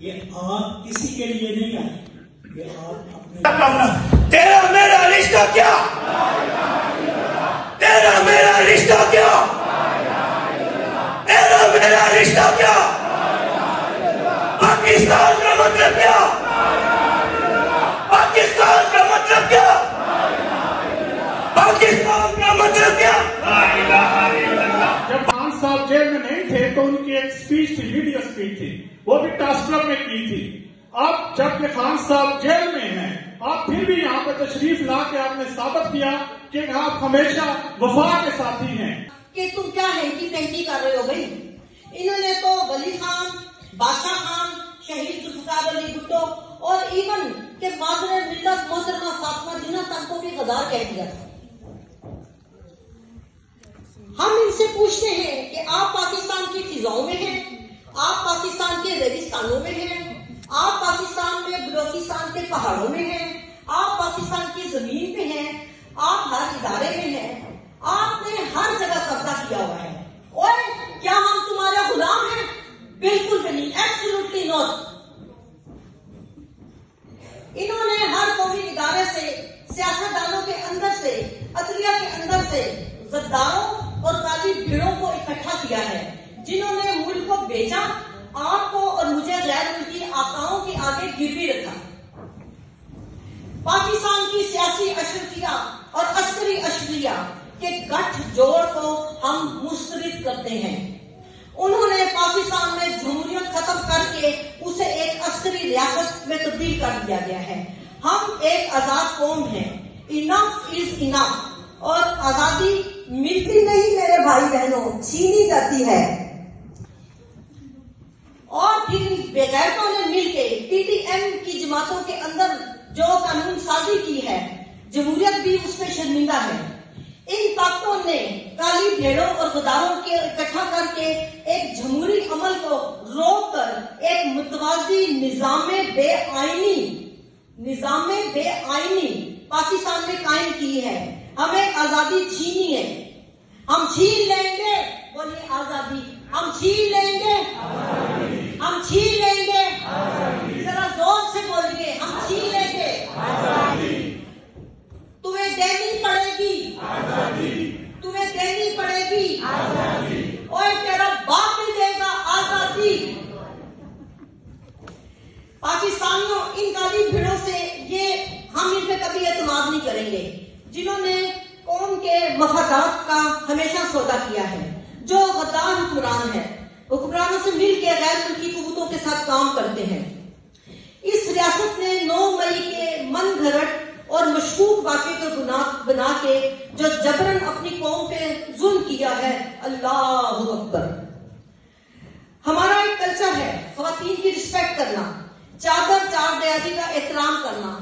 یہ آگ کسی کے لیے نہیں آئی، یہ آگ اپنے تیرا میرا رشتہ کیا، تیرا میرا رشتہ کیا، تیرا میرا رشتہ کیا، پاکستان کا مطلب کیا، پاکستان کا مطلب کیا، پاکستان کا مطلب کیا۔ جب 5 سال جیل میں نہیں تھے تو ان کی ایک اسپیچ تھی، میڈیا اسپیچ تھی، وہ بھی ٹاسک کلب میں کی تھی۔ اب جبکہ خان صاحب جیل میں ہیں، آپ پھر بھی یہاں پہ تشریف لا کے آپ نے ثابت کیا کہ آپ ہمیشہ وفا کے ساتھی ہیں۔ کہ تم کیا ہے کی تحقیق کر رہے ہو بھائی؟ انہوں نے تو ولی خان، بادشاہ خان، شہید ذوالفقار علی بھٹو اور ایون کہ مادر ملت محترمہ فاطمہ جناح تک کو بھی غدار کہہ دیا تھا۔ ہم ان سے پوچھتے ہیں کہ آپ پاکستان کی فضاؤں میں ہیں، آپ پاکستان کے ریگستانوں میں ہیں، آپ پاکستان میں بلوچستان کے پہاڑوں میں ہیں، آپ پاکستان کی زمین پہ ہیں، آپ ہر ادارے میں ہیں، آپ نے ہر جگہ قبضہ کیا ہوا ہے، اور کیا ہم تمہارے غلام ہیں؟ بالکل بھی نہیں، ایبسولوٹلی ناٹ۔ انہوں نے ہر قومی ادارے سے، سیاستدانوں کے اندر سے، عدلیہ کے اندر سے غداروں اور کالی بھیڑوں کو اکٹھا کیا ہے، جنہوں نے ملک کو بیچا، آپ کو اور مجھے غیر ملکی آقاؤں کے آگے گروی رکھا۔ پاکستان کی سیاسی اشرفیہ اور عسکری اشرفیہ کے گٹھ جوڑ کو ہم مسترد کرتے ہیں۔ انہوں نے پاکستان میں جمہوریت ختم کر کے اسے ایک عسکری ریاست میں تبدیل کر دیا گیا ہے۔ ہم ایک آزاد قوم ہیں، انف از انف، اور آزادی ملتی نہیں میرے بھائی بہنوں، چھینی جاتی ہے۔ اور پھر بغیرتوں نے مل کے پی ٹی ایم کی جماعتوں کے اندر جو قانون سازی کی ہے، جمہوریت بھی اس میں شرمندہ ہے۔ ان طاقتوں نے کالی بھیڑوں اور غداروں کے اکٹھا کر کے ایک جمہوری عمل کو روک کر ایک متوازی نظام بے آئینی پاکستان میں قائم کی ہے۔ ہمیں آزادی چھینی ہے، ہم چھین لیں گے، بولیے آزادی، ہم چھین لیں گے، ہم چھین لیں گے، ذرا زور سے بولیے، ہم چھین لیں گے، تمہیں دینی پڑے گی، تمہیں دینی پڑے گی، اور تیرا باپ بھی دے گا آزادی۔ پاکستانیوں ان کالی بھیڑوں سے یہ ہم ان پہ کبھی اعتماد نہیں کریں گے، جنہوں نے قوم کے مفادات کا ہمیشہ سودا کیا ہے، جو غدار حکمران ہے، حکمرانوں سے مل کے غیر ملکی قوتوں کے ساتھ کام کرتے ہیں۔ اس ریاست نے 9 مئی کے من گھڑت اور مشکوک واقعے کو بنا کے جو جبرن اپنی قوم پہ ظلم کیا ہے، اللہ اکبر۔ ہمارا ایک کلچر ہے خواتین کی رسپیکٹ کرنا، چادر چار دیاری کا احترام کرنا،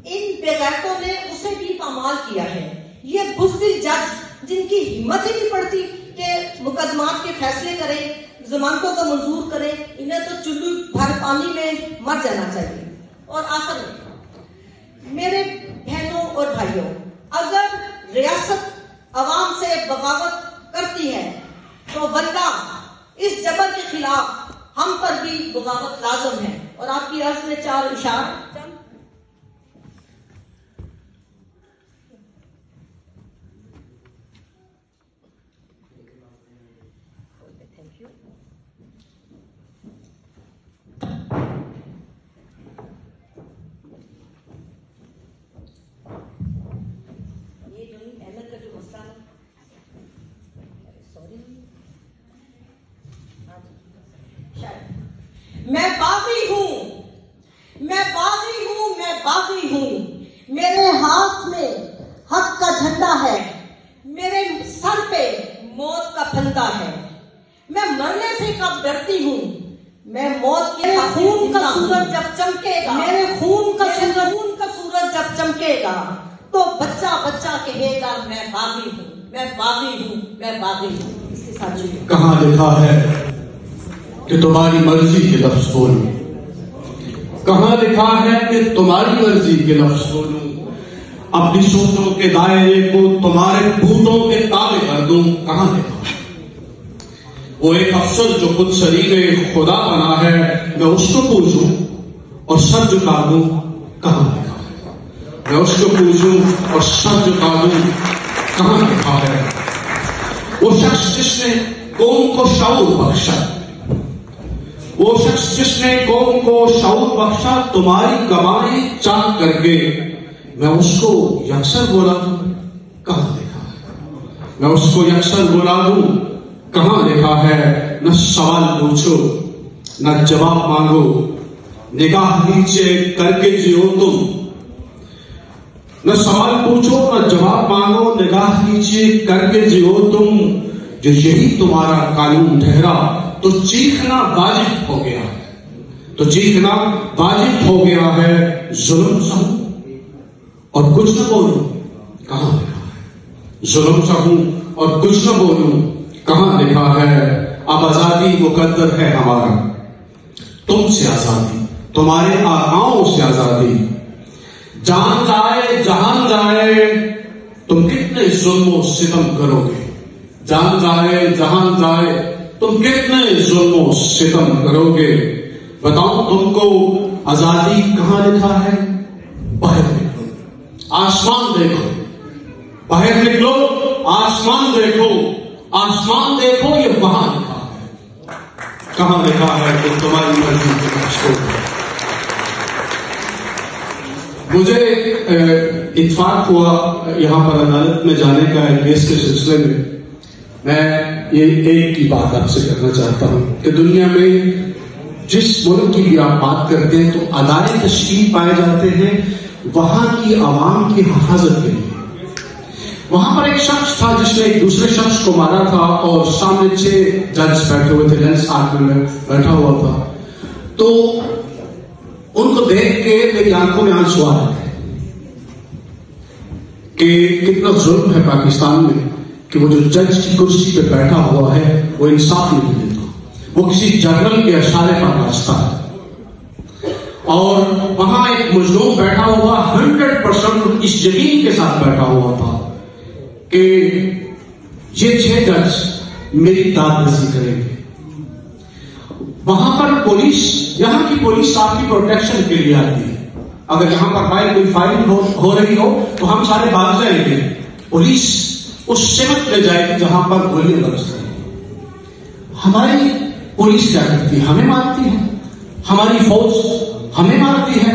ان بغیرتوں نے اسے بھی پامال کیا ہے۔ یہ بزدل جج جن کی ہمت ہی نہیں پڑتی کہ مقدمات کے فیصلے کریں، ضمانتوں کو منظور کریں، انہیں تو چلو بھر پانی میں مر جانا چاہیے۔ اور آخر میں میرے بہنوں اور بھائیوں، اگر ریاست عوام سے بغاوت کرتی ہے تو واللہ اس جبر کے خلاف ہم پر بھی بغاوت لازم ہے۔ اور آپ کی عرض میں 4 اشارے میں باغی ہوں، میں باغی ہوں، میں باغی ہوں، میرے ہاتھ میں حق کا جھنڈا ہے، میرے سر پہ موت کا پھندا ہے، میں مرنے سے کب ڈرتی ہوں، میں موت کے خون کا سورج جب چمکے گا، میرے خون کا سورج جب چمکے گا تو بچہ بچہ کہے گا میں باغی ہوں، میں باغی ہوں، میں باغی ہوں۔ اس کے ساتھ کہاں لکھا ہے کہ تمہاری مرضی کے لفظ بولوں، کہاں لکھا ہے کہ تمہاری مرضی کے لفظ بولوں، اپنی سوچوں کے دائرے کو تمہارے بھوتوں کے تابع کر دوں، کہاں لکھا ہے؟ وہ ایک افسر جو خود شریک خدا بنا ہے، میں اس کو پوچھوں اور سر جھکا دوں کہاں لکھا ہے؟ میں اس کو پوچھوں اور سر جھکا دوں کہاں لکھا ہے؟ وہ شخص جس نے قوم کو شعور بخشا، وہ شخص جس نے قوم کو شعور بخشا، تمہاری کمائی چاک کر کے، میں اس کو یکسر بولا دوں کہاں لکھا ہے؟ میں اس کو یکسر بولا دوں کہاں لکھا ہے؟ نہ سوال پوچھو نہ جواب مانگو، نگاہ نیچے کر کے جیو تم۔ نہ سوال پوچھو نہ جواب مانگو، نگاہ نیچے کر کے جیو تم۔ جو یہی تمہارا قانون ٹھہرا تو چیخنا واجب ہو گیا ہے، تو چیخنا واجب ہو گیا ہے۔ ظلم سہوں اور کچھ نہ بولوں کہاں لکھا ہے؟ ظلم سہوں اور کچھ نہ بولوں کہاں لکھا ہے؟ اب آزادی مقدر ہے ہمارا، تم سے آزادی، تمہارے آقاؤں سے آزادی۔ جان جائے جہان جائے تم کتنے ظلم و ستم کرو گے؟ جان جائے جہان جائے تم کتنے ظلم و ستم کرو گے؟ بتاؤ تم کو آزادی کہاں لکھا ہے؟ باہر نکلو آسمان دیکھو، باہر نکلو آسمان دیکھو، آسمان دیکھو یہ وہاں لکھا ہے۔ کہاں لکھا ہے کہ تمہاری مرضی کے مشکور ہے؟ مجھے اتفاق ہوا یہاں پر عدالت میں جانے کا ایک کیس کے سلسلے میں یہ ایک کی بات آپ سے کرنا چاہتا ہوں کہ دنیا میں جس ملک کی بھی آپ بات کرتے ہیں تو ادارے تشکیل پائے جاتے ہیں وہاں کی عوام کی حفاظت کے لیے۔ وہاں پر ایک شخص تھا جس نے ایک دوسرے شخص کو مارا تھا اور سامنے 6 جج بیٹھے ہوئے تھے، جج ساتھ میں بیٹھا ہوا تھا، تو ان کو دیکھ کے میری آنکھوں میں آنسو آ رہے تھے کہ کتنا ظلم ہے پاکستان میں کہ وہ جو جج کی کرسی پہ بیٹھا ہوا ہے وہ انصاف نہیں دیتا، وہ کسی جنرل کے اشارے پر ناچتا ہے، اور وہاں ایک مظلوم بیٹھا ہوا 100% اس یقین کے ساتھ بیٹھا ہوا تھا کہ یہ 6 جج میری داد رسی کریں گے۔ وہاں پر پولیس، یہاں کی پولیس آپ کی پروٹیکشن کے لیے آتی ہے، اگر یہاں پر کوئی فائرنگ ہو رہی ہو تو ہم سارے بھاگ جائیں گے، پولیس اس سمت میں جائے گی جہاں پر گولیاں برس رہی ہیں۔ ہماری پولیس کیا کرتی ہے؟ ہمیں مارتی ہے، ہماری فوج ہمیں مارتی ہے۔